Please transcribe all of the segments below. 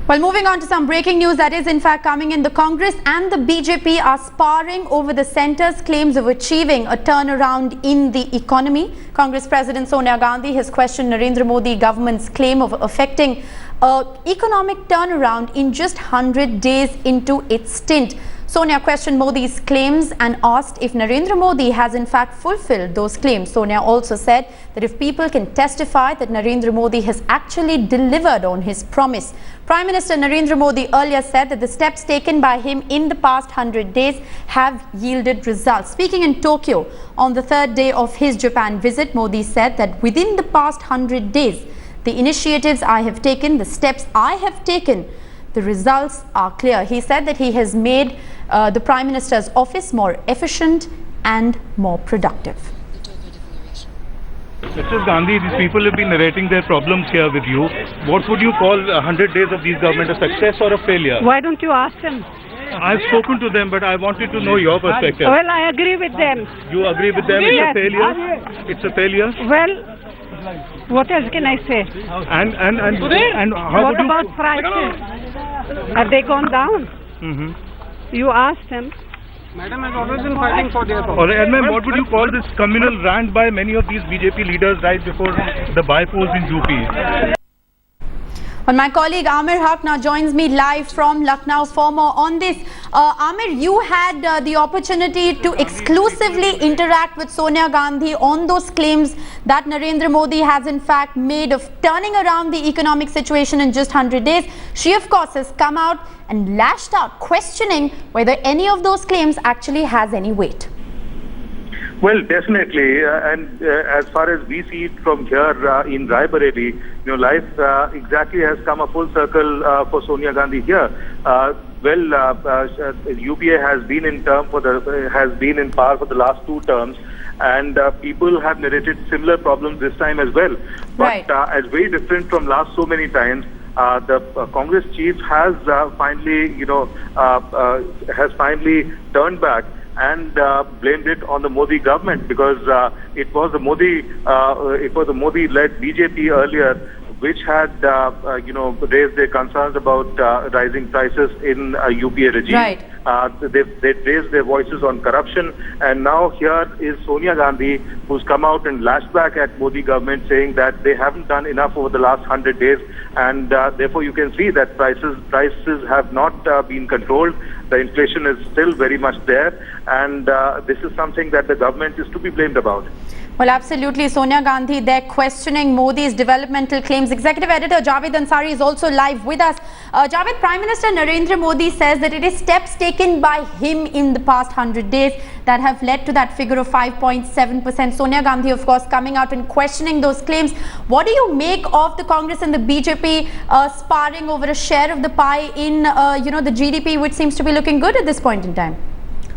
Well, moving on to some breaking news that is in fact coming in. The Congress and the BJP are sparring over the centre's claims of achieving a turnaround in the economy. Congress President Sonia Gandhi has questioned Narendra Modi government's claim of affecting economic turnaround in just 100 days into its stint. Sonia questioned Modi's claims and asked if Narendra Modi has in fact fulfilled those claims. Sonia also said that if people can testify that Narendra Modi has actually delivered on his promise. Prime Minister Narendra Modi earlier said that the steps taken by him in the past 100 days have yielded results. Speaking in Tokyo on the third day of his Japan visit, Modi said that within the past 100 days, the initiatives I have taken, the steps I have taken, the results are clear. He said that he has made the Prime Minister's office more efficient and more productive. Mr. Gandhi, these people have been narrating their problems here with you. What would you call 100 days of these government, a success or a failure? Why don't you ask them? I've spoken to them, but I wanted to know your perspective. Well, I agree with them. You agree with them? Yes. It's a failure? It's a failure? Well, what else can I say? And how What would you... about prices? Have they gone down? You ask them. Madam has always been fighting for their cause. All right, and ma'am, what would you call this communal rant by many of these BJP leaders right before the by-polls in UP? Well, my colleague Amir Haq now joins me live from Lucknow for more on this. Amir, you had the opportunity to exclusively interact with Sonia Gandhi on those claims that Narendra Modi has in fact made of turning around the economic situation in just 100 days. She, of course, has come out and lashed out, questioning whether any of those claims actually has any weight. Well, definitely, and as far as we see it from here in Raebareli, life exactly has come a full circle for Sonia Gandhi here. UPA has been in power for the last 2 terms, and people have narrated similar problems this time as well. But as very different from last so many times, the Congress chief has finally turned back and blamed it on the Modi government, because it was the Modi-led BJP earlier which had raised their concerns about rising prices in UPA regime. Right. They raised their voices on corruption, and now here is Sonia Gandhi, who's come out and lashed back at Modi government, saying that they haven't done enough over the last 100 days, and therefore you can see that prices have not been controlled. The inflation is still very much there, and this is something that the government is to be blamed about. Well, absolutely. Sonia Gandhi, they're questioning Modi's developmental claims. Executive Editor Javed Ansari is also live with us. Javed, Prime Minister Narendra Modi says that it is steps taken by him in the past 100 days that have led to that figure of 5.7%. Sonia Gandhi, of course, coming out and questioning those claims. What do you make of the Congress and the BJP sparring over a share of the pie in, the GDP, which seems to be looking good at this point in time?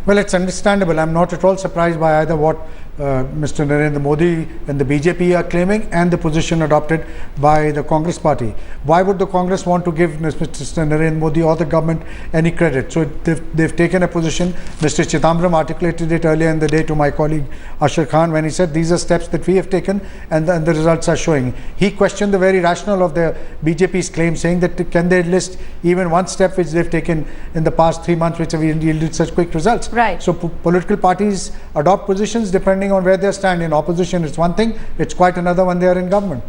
Well, it's understandable. I'm not at all surprised by either what Mr. Narendra Modi and the BJP are claiming and the position adopted by the Congress party. Why would the Congress want to give Mr. Narendra Modi or the government any credit? So they've taken a position. Mr. Chidambaram articulated it earlier in the day to my colleague Ashar Khan when he said these are steps that we have taken and the results are showing. He questioned the very rationale of the BJP's claim, saying that can they list even one step which they've taken in the past 3 months which have yielded such quick results. Right. So political parties adopt positions depending on where they stand. In opposition it's one thing, it's quite another when they are in government.